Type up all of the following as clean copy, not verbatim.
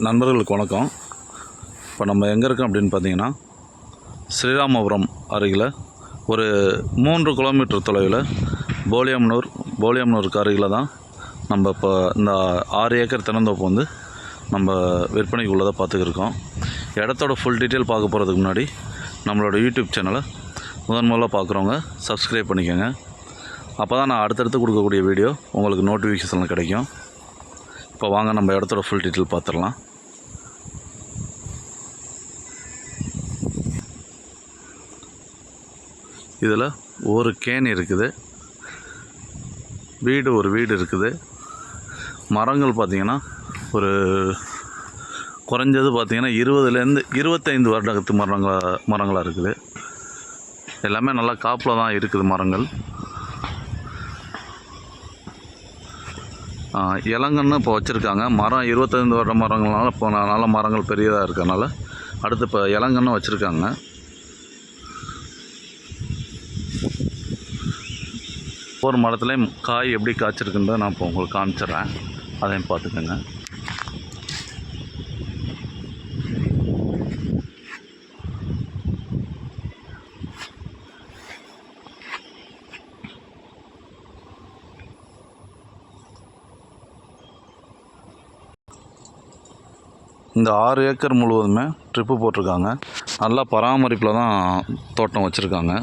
நண்பர்களுக்கு வணக்கம். இப்போ நம்ம எங்கே இருக்கோம் அப்படின்னு பார்த்தீங்கன்னா, ஸ்ரீராமபுரம் அருகில் ஒரு 3 கிலோமீட்டர் தொலைவில் போலியம்னூருக்கு அருகில் தான் நம்ம இப்போ இந்த 6 ஏக்கர் தென்னந்தோப்பு வந்து நம்ம விற்பனைக்கு உள்ளதை பார்த்துக்கிருக்கோம். இடத்தோட ஃபுல் டீட்டெயில் பார்க்க போகிறதுக்கு முன்னாடி நம்மளோட யூடியூப் சேனலை முதல்ல பார்க்குறவங்க சப்ஸ்கிரைப் பண்ணிக்கோங்க. அப்போ தான் நான் அடுத்தடுத்து கொடுக்கக்கூடிய வீடியோ உங்களுக்கு நோட்டிஃபிகேஷன் கிடைக்கும். இப்போ வாங்க நம்ம இடத்தோட ஃபுல் டீட்டெயில் பார்த்துடலாம். இதில் ஒரு கேணி இருக்குது, ஒரு வீடு இருக்குது. மரங்கள் பார்த்திங்கன்னா ஒரு குறைஞ்சது பார்த்திங்கன்னா 20லேருந்து 25 வருடத்து மரங்களாக இருக்குது. எல்லாமே நல்லா காப்பில் தான் இருக்குது மரங்கள். இளங்கன்று இப்போ வச்சுருக்காங்க. மரம் 25 வருட மரங்கள்னால இப்போ நல்ல மரங்கள் பெரியதாக இருக்கனால அடுத்து இப்போ இளங்கன்று வச்சுருக்காங்க. ஒவ்வொரு மரத்துலேயும் காய் எப்படி காய்ச்சிருக்குன்றதை நான் இப்போ உங்களுக்கு காமிச்சிட்றேன், அதையும் பார்த்துக்கோங்க. இந்த 6 ஏக்கர் முழுவதுமே ட்ரிப்பு போட்டிருக்காங்க. நல்லா பராமரிப்பில் தான் தோட்டம் வச்சுருக்காங்க.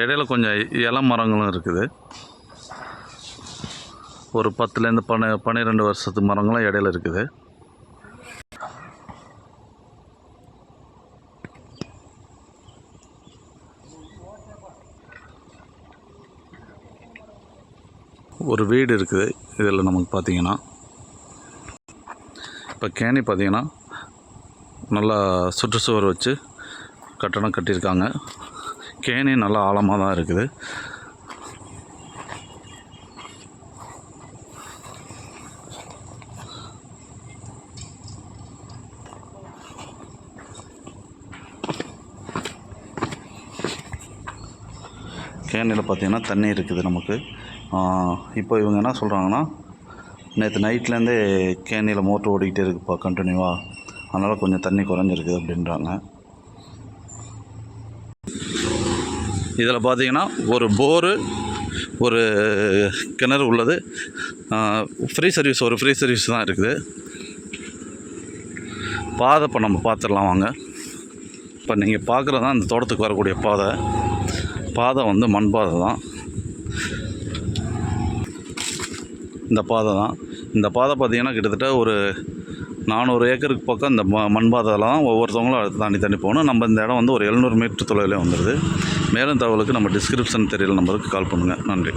இடையில கொஞ்சம் இளம் மரங்களும் இருக்குது. ஒரு 10லேருந்து 12 வருஷத்து மரங்களும் இடையில இருக்குது. ஒரு வீடு இருக்குது இதில் நமக்கு பார்த்திங்கன்னா. இப்போ கேணி பார்த்திங்கன்னா நல்லா சுற்றுச்சுவர் வச்சு கட்டடம் கட்டியிருக்காங்க. கேணி நல்லா ஆழமாக தான் இருக்குது. கேணியில் பார்த்திங்கன்னா தண்ணி இருக்குது நமக்கு. இப்போ இவங்க என்ன சொல்கிறாங்கன்னா, நேற்று நைட்லேருந்தே கேணியில் மோட்ரு ஓடிக்கிட்டே இருக்குப்பா கண்டினியூவாக, அதனால் கொஞ்சம் தண்ணி குறைஞ்சிருக்கு அப்படின்றாங்க. இதில் பார்த்திங்கன்னா ஒரு போரு, ஒரு கிணறு உள்ளது. ஃப்ரீ சர்வீஸ் தான் இருக்குது. பாதை இப்போ நம்ம பார்த்துடலாம் வாங்க. இப்போ நீங்கள் பார்க்குறது தான் இந்த தோட்டத்துக்கு வரக்கூடிய பாதை வந்து மண் பாதை தான். இந்த பாதை பார்த்திங்கன்னா கிட்டத்தட்ட ஒரு 400 ஏக்கருக்கு பக்கம் இந்த மண் பாதையில் தான் ஒவ்வொருத்தவங்களும் தாண்டி போகணும். நம்ம இந்த இடம் வந்து ஒரு 700 மீட்டர் தொலைவில் வந்துடுது. மேலும் தகவலுக்கு நம்ம டிஸ்கிரிப்ஷன் தெரியல நம்பருக்கு கால் பண்ணுங்கள். நன்றி.